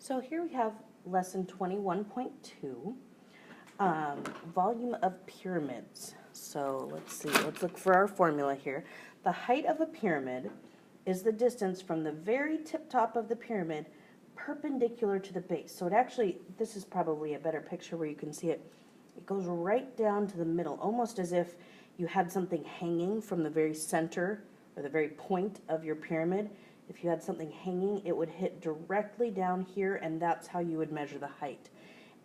So here we have lesson 21.2, volume of pyramids. So let's see, let's look for our formula here. The height of a pyramid is the distance from the very tip top of the pyramid perpendicular to the base. So it actually, this is probably a better picture where you can see it. It goes right down to the middle, almost as if you had something hanging from the very center or the very point of your pyramid. If you had something hanging, it would hit directly down here, and that's how you would measure the height.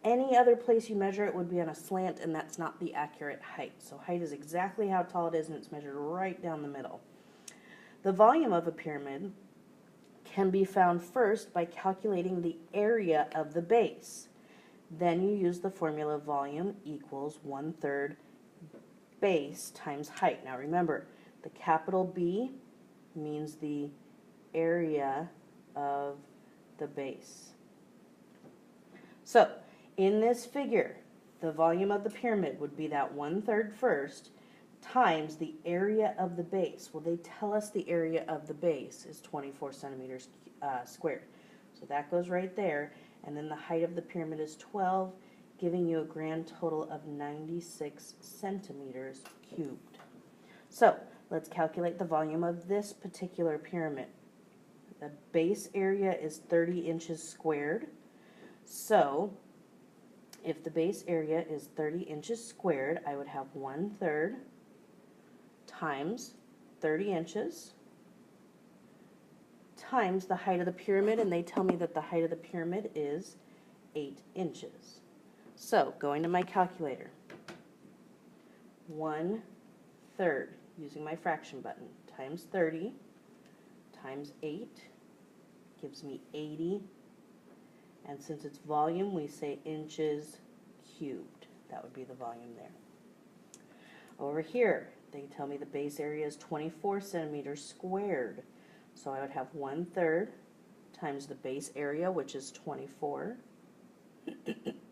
Any other place you measure it would be on a slant, and that's not the accurate height. So height is exactly how tall it is, and it's measured right down the middle. The volume of a pyramid can be found first by calculating the area of the base. Then you use the formula volume equals 1/3 base times height. Now remember, the capital B means the area of the base. So in this figure, the volume of the pyramid would be that 1/3 first times the area of the base. Well, they tell us the area of the base is 24 centimeters squared. So that goes right there. And then the height of the pyramid is 12, giving you a grand total of 96 centimeters cubed. So let's calculate the volume of this particular pyramid. The base area is 30 inches squared. So if the base area is 30 inches squared, I would have 1/3 times 30 inches times the height of the pyramid, and they tell me that the height of the pyramid is 8 inches. So going to my calculator, 1/3, using my fraction button, times 30 times 8 gives me 80, and since it's volume, we say inches cubed. That would be the volume there. Over here, they tell me the base area is 24 centimeters squared. So I would have 1/3 times the base area, which is 24,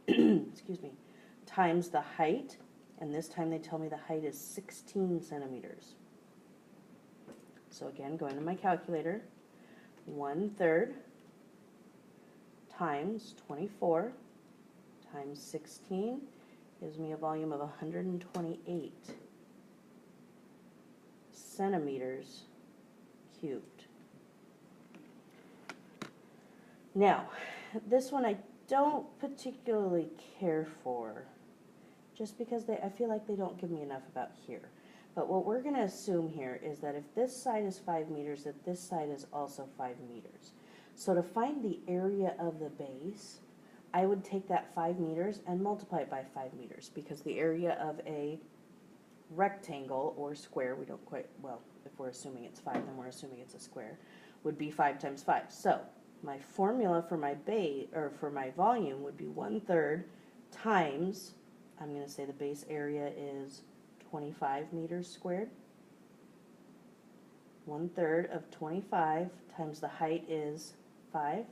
excuse me, times the height, and this time they tell me the height is 16 centimeters. So again, going to my calculator, 1/3 times 24 times 16 gives me a volume of 128 centimeters cubed. Now, this one I don't particularly care for, just because I feel like they don't give me enough about here. But what we're going to assume here is that if this side is 5 meters, that this side is also 5 meters. So to find the area of the base, I would take that 5 meters and multiply it by 5 meters, because the area of a rectangle or square, we don't quite, well, if we're assuming it's 5, then we're assuming it's a square, would be 5 times 5. So my formula for my base, or for my volume, would be 1/3 times, I'm going to say the base area is 25 meters squared. 1/3 of 25 times the height is 5.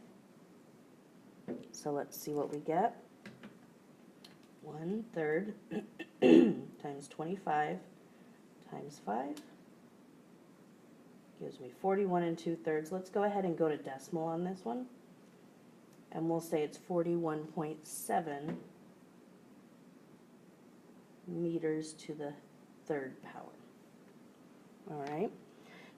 So let's see what we get. 1/3 times 25 times 5 gives me 41 2/3. Let's go ahead and go to decimal on this one, and we'll say it's 41.7 meters to the 3rd power. All right.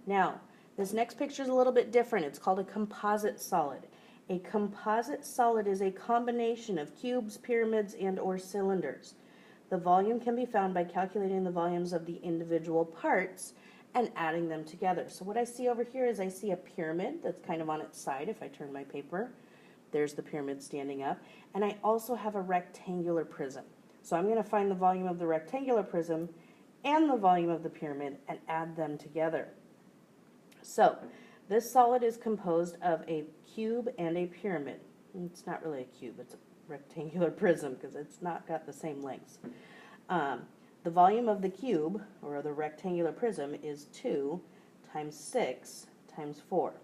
Now, this next picture is a little bit different. It's called a composite solid. A composite solid is a combination of cubes, pyramids, and or cylinders. The volume can be found by calculating the volumes of the individual parts and adding them together. So what I see over here is I see a pyramid that's kind of on its side. If I turn my paper, there's the pyramid standing up. And I also have a rectangular prism. So I'm going to find the volume of the rectangular prism and the volume of the pyramid and add them together. So this solid is composed of a cube and a pyramid. It's not really a cube, it's a rectangular prism because it's not got the same lengths. The volume of the cube, or the rectangular prism, is 2 times 6 times 4,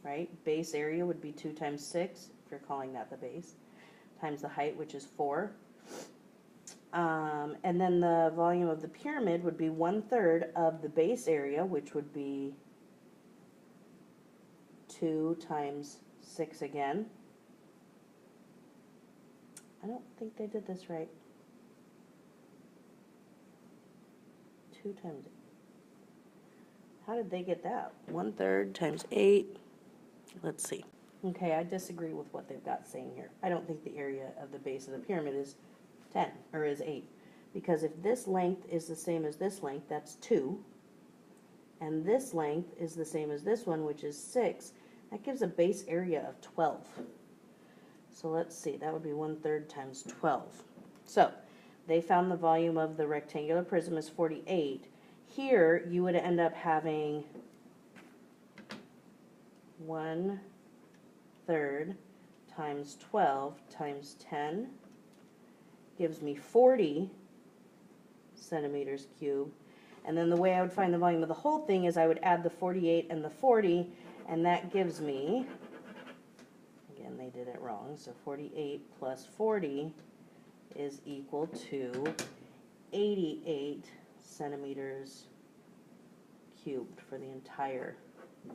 right? Base area would be 2 times 6, if you're calling that the base, times the height, which is 4. And then the volume of the pyramid would be 1/3 of the base area, which would be 2 times 6 again, I don't think they did this right. 2 times 8. How did they get that? 1/3 times 8. Let's see. Okay, I disagree with what they've got saying here. I don't think the area of the base of the pyramid is 10, or is 8. Because if this length is the same as this length, that's 2. And this length is the same as this one, which is 6. That gives a base area of 12. So let's see, that would be 1/3 times 12. So they found the volume of the rectangular prism is 48. Here you would end up having 1/3 times 12 times 10 gives me 40 centimeters cubed. And then the way I would find the volume of the whole thing is I would add the 48 and the 40, and that gives me, again, they did it wrong, so 48 plus 40 is equal to 88 centimeters cubed for the entire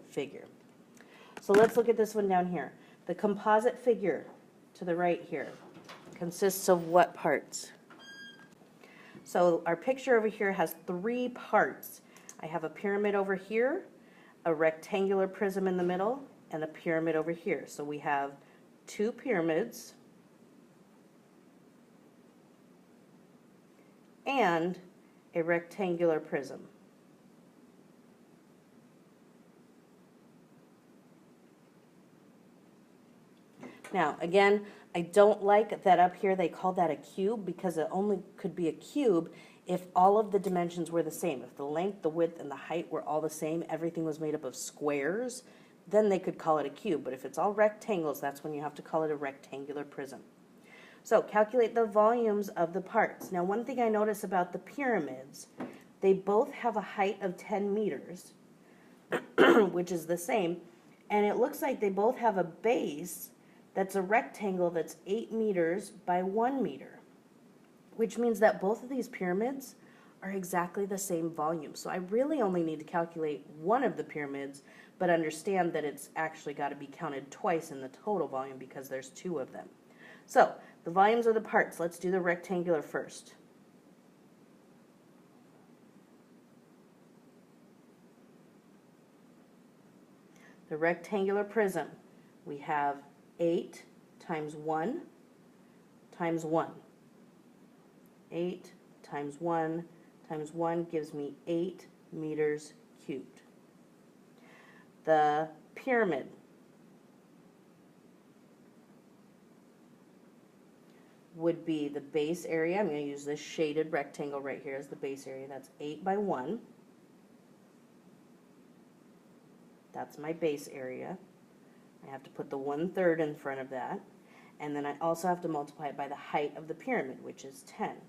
figure. So let's look at this one down here. The composite figure to the right here consists of what parts? So our picture over here has 3 parts. I have a pyramid over here, a rectangular prism in the middle, and a pyramid over here. So we have 2 pyramids and a rectangular prism. Now, again, I don't like that up here they call that a cube, because it only could be a cube if all of the dimensions were the same. If the length, the width, and the height were all the same, everything was made up of squares, then they could call it a cube. But if it's all rectangles, that's when you have to call it a rectangular prism. So calculate the volumes of the parts. Now, one thing I notice about the pyramids, they both have a height of 10 meters, which is the same, and it looks like they both have a base that's a rectangle that's 8 meters by 1 meter, which means that both of these pyramids are exactly the same volume. So I really only need to calculate one of the pyramids, but understand that it's actually got to be counted twice in the total volume because there's 2 of them. So the volumes of the parts, let's do the rectangular first. The rectangular prism, we have 8 times 1 times 1. 8 times 1 times 1 gives me 8 meters cubed. The pyramid, would be the base area. I'm going to use this shaded rectangle right here as the base area. That's 8 by 1. That's my base area. I have to put the 1/3 in front of that. And then I also have to multiply it by the height of the pyramid, which is 10.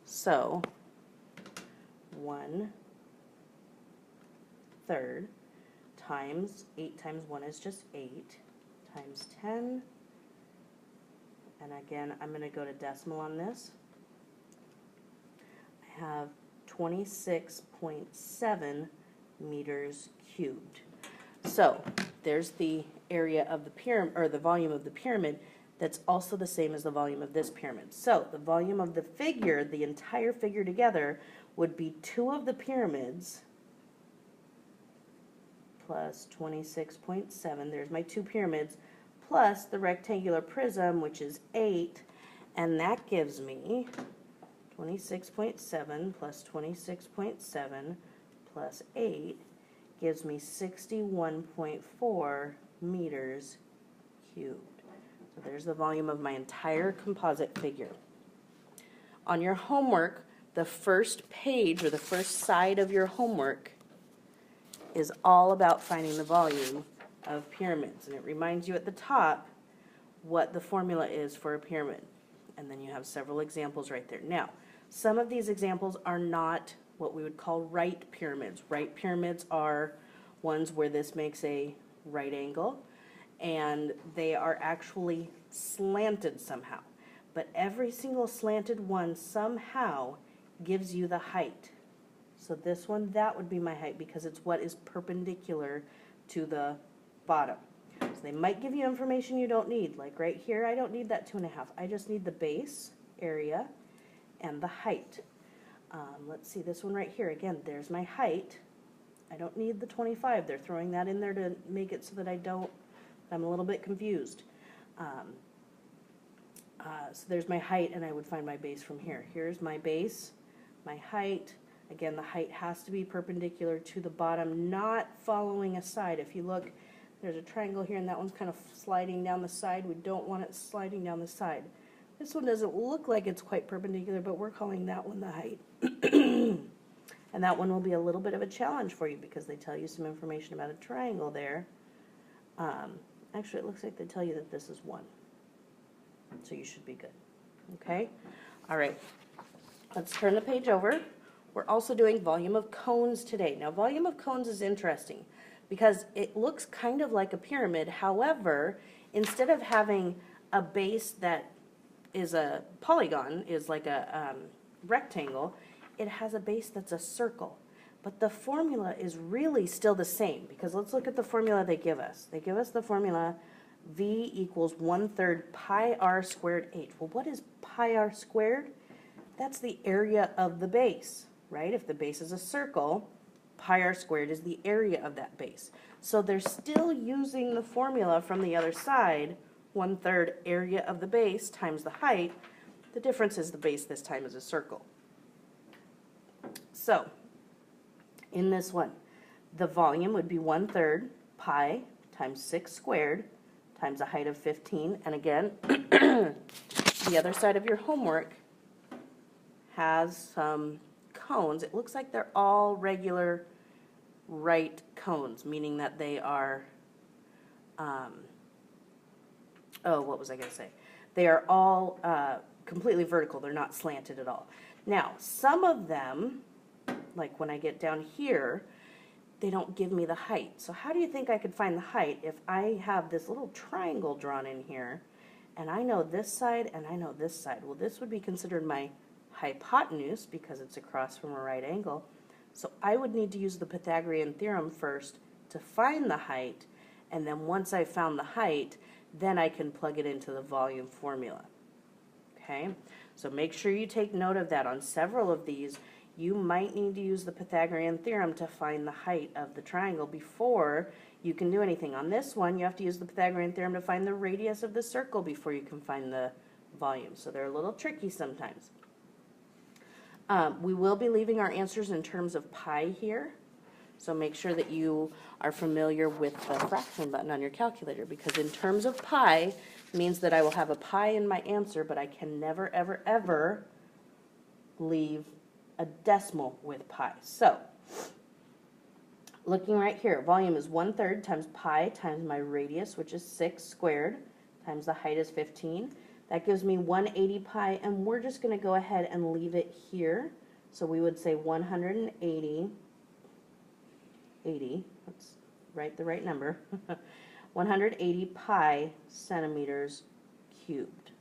So 1/3 times 8 times 1 is just 8 times 10. And again, I'm going to go to decimal on this. I have 26.7 meters cubed. So there's the area of the pyramid, or the volume of the pyramid, that's also the same as the volume of this pyramid. So the volume of the figure, the entire figure together, would be 2 of the pyramids plus 26.7. There's my 2 pyramids, plus the rectangular prism, which is 8, and that gives me 26.7 plus 26.7 plus 8 gives me 61.4 meters cubed. So there's the volume of my entire composite figure. On your homework, the first page, or the first side of your homework, is all about finding the volume of pyramids. And it reminds you at the top what the formula is for a pyramid. And then you have several examples right there. Now, some of these examples are not what we would call right pyramids. Right pyramids are ones where this makes a right angle, and they are actually slanted somehow. But every single slanted one somehow gives you the height. So this one, that would be my height because it's what is perpendicular to the bottom. So They might give you information you don't need. Like right here, I don't need that 2.5. I just need the base area and the height. Let's see this one right here. Again, there's my height. I don't need the 25. They're throwing that in there to make it so that I'm a little bit confused. So there's my height, and I would find my base from here. Here's my base, my height. Again, the height has to be perpendicular to the bottom, not following a side. If you look, there's a triangle here, and that one's kind of sliding down the side. We don't want it sliding down the side. This one doesn't look like it's quite perpendicular, but we're calling that one the height. And that one will be a little bit of a challenge for you because they tell you some information about a triangle there. Actually, it looks like they tell you that this is 1. So you should be good. Okay? All right. Let's turn the page over. We're also doing volume of cones today. Now, volume of cones is interesting because it looks kind of like a pyramid. However, instead of having a base that is a polygon, is like a rectangle, it has a base that's a circle. But the formula is really still the same because let's look at the formula they give us. They give us the formula V equals 1/3 pi r squared h. Well, what is pi r squared? That's the area of the base, right? If the base is a circle, pi r squared is the area of that base. So they're still using the formula from the other side, 1/3 area of the base times the height. The difference is the base this time is a circle. So, in this one, the volume would be 1/3 pi times 6 squared times a height of 15. And again, the other side of your homework has some cones. It looks like they're all regular right cones, meaning that they are, what was I going to say? They are all completely vertical. They're not slanted at all. Now, some of them, like when I get down here, they don't give me the height. So how do you think I could find the height if I have this little triangle drawn in here, and I know this side and I know this side? Well, this would be considered my hypotenuse because it's across from a right angle. So I would need to use the Pythagorean theorem first to find the height, and then once I found the height, then I can plug it into the volume formula. Okay? So make sure you take note of that. On several of these, you might need to use the Pythagorean theorem to find the height of the triangle before you can do anything. On this one, you have to use the Pythagorean theorem to find the radius of the circle before you can find the volume. So they're a little tricky sometimes. We will be leaving our answers in terms of pi here. So make sure that you are familiar with the fraction button on your calculator, because in terms of pi means that I will have a pi in my answer, but I can never, ever, ever leave a decimal with pi. So, looking right here, volume is 1/3 times pi times my radius, which is 6 squared, times the height is 15. That gives me 180 pi, and we're just going to go ahead and leave it here. So we would say 180, let's write the right number, 180 pi centimeters cubed.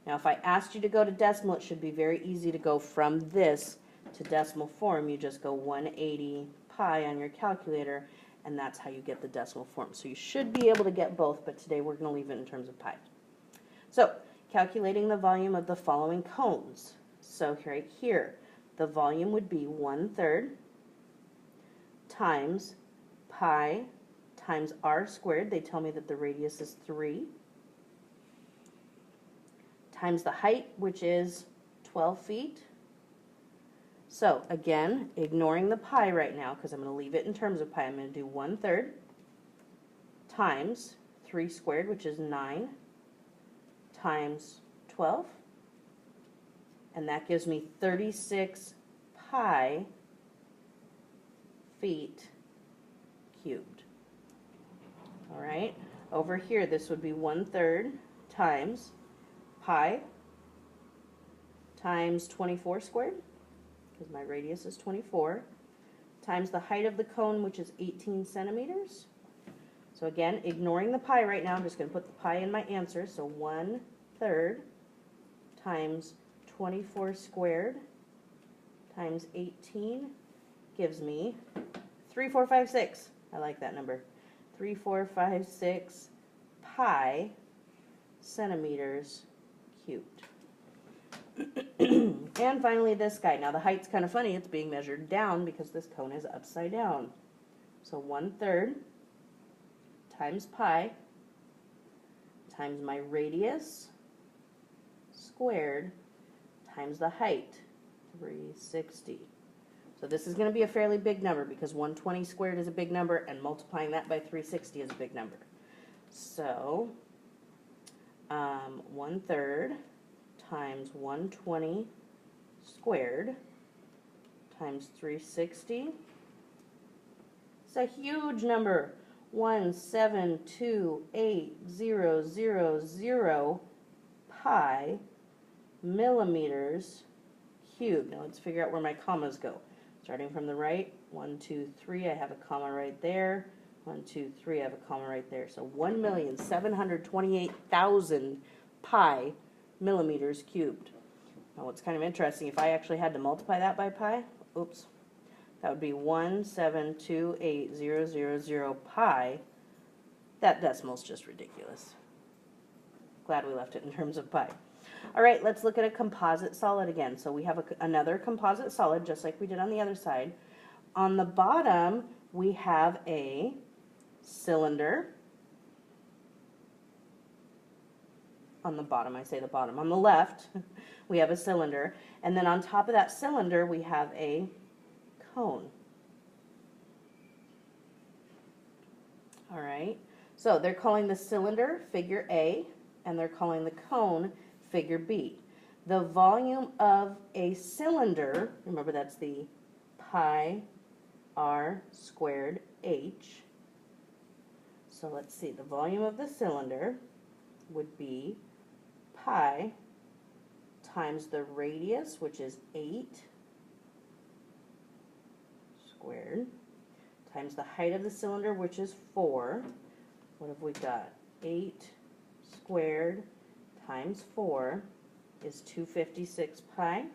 Now, if I asked you to go to decimal, it should be very easy to go from this to decimal form. You just go 180 pi on your calculator, and that's how you get the decimal form. So you should be able to get both, but today we're going to leave it in terms of pi. So, calculating the volume of the following cones. So right here, the volume would be 1/3 times pi times r squared. They tell me that the radius is 3, times the height, which is 12 feet. So again, ignoring the pi right now because I'm going to leave it in terms of pi, I'm going to do 1/3 times 3 squared, which is 9, times 12, and that gives me 36 pi feet cubed. All right, over here this would be 1/3 times pi times 24 squared, because my radius is 24, times the height of the cone, which is 18 centimeters. So again, ignoring the pi right now, I'm just going to put the pi in my answer. So 1/3 times 24 squared times 18 gives me 3, 4, 5, 6. I like that number. 3, 4, 5, 6 pi centimeters cubed. And finally this guy. Now the height's kind of funny. It's being measured down because this cone is upside down. So 1/3 times pi times my radius squared times the height, 360. So this is going to be a fairly big number because 120 squared is a big number and multiplying that by 360 is a big number. So 1/3 times 120 squared times 360. It's a huge number. 1728000 pi millimeters cubed. Now let's figure out where my commas go. Starting from the right, 1, 2, 3, I have a comma right there. 1, 2, 3, I have a comma right there. So 1,728,000 pi millimeters cubed. Now what's kind of interesting, if I actually had to multiply that by pi, oops, that would be 1728000 pi. That decimal's just ridiculous. Glad we left it in terms of pi. All right, let's look at a composite solid again. So we have another composite solid, just like we did on the other side. On the bottom, we have a cylinder. On the bottom, I say the bottom. On the left, we have a cylinder. And then on top of that cylinder, we have a cone. All right, so they're calling the cylinder figure A, and they're calling the cone figure B. The volume of a cylinder, remember that's the pi r squared h. So let's see, the volume of the cylinder would be pi times the radius, which is 8 squared, times the height of the cylinder, which is 4. What have we got? 8 squared times 4 is 256 pi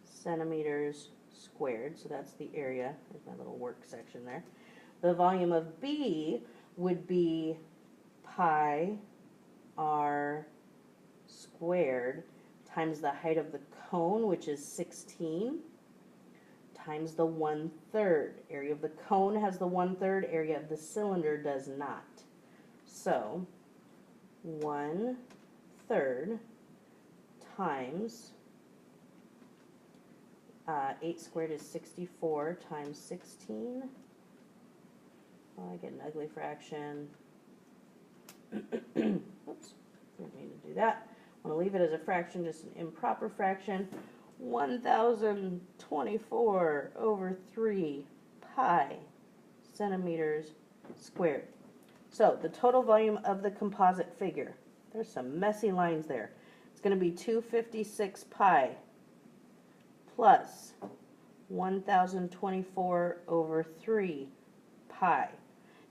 centimeters squared. So that's the area. There's my little work section there. The volume of B would be pi r squared times the height of the cone, which is 16, times the 1/3. Area of the cone has the 1/3, area of the cylinder does not. So 1/3 times 8 squared is 64 times 16. Oh, I get an ugly fraction. Oops, didn't mean to do that. I want to leave it as a fraction, just an improper fraction. 1024 over 3 pi centimeters squared. So the total volume of the composite figure, there's some messy lines there. It's going to be 256 pi plus 1024 over 3 pi.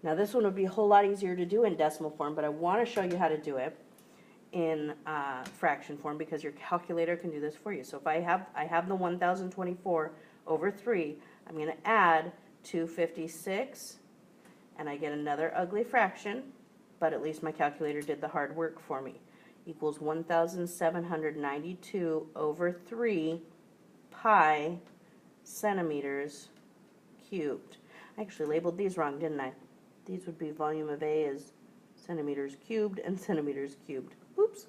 Now this one would be a whole lot easier to do in decimal form, but I want to show you how to do it in fraction form because your calculator can do this for you. So if I have the 1024 over 3, I'm going to add 256, and I get another ugly fraction, but at least my calculator did the hard work for me. Equals 1792 over 3 pi centimeters cubed. I actually labeled these wrong, didn't I? These would be volume of A is centimeters cubed and centimeters cubed. Oops.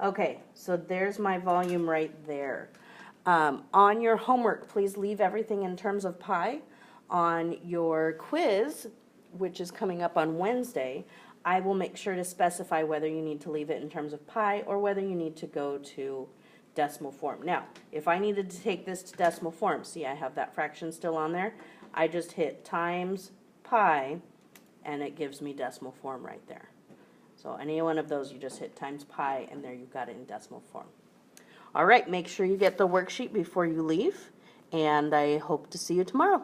Okay, so there's my volume right there. On your homework, please leave everything in terms of pi. On your quiz, which is coming up on Wednesday, I will make sure to specify whether you need to leave it in terms of pi or whether you need to go to decimal form. Now, if I needed to take this to decimal form, see I have that fraction still on there, I just hit times pi and it gives me decimal form right there. So any one of those, you just hit times pi and there you've got it in decimal form. All right, make sure you get the worksheet before you leave, and I hope to see you tomorrow.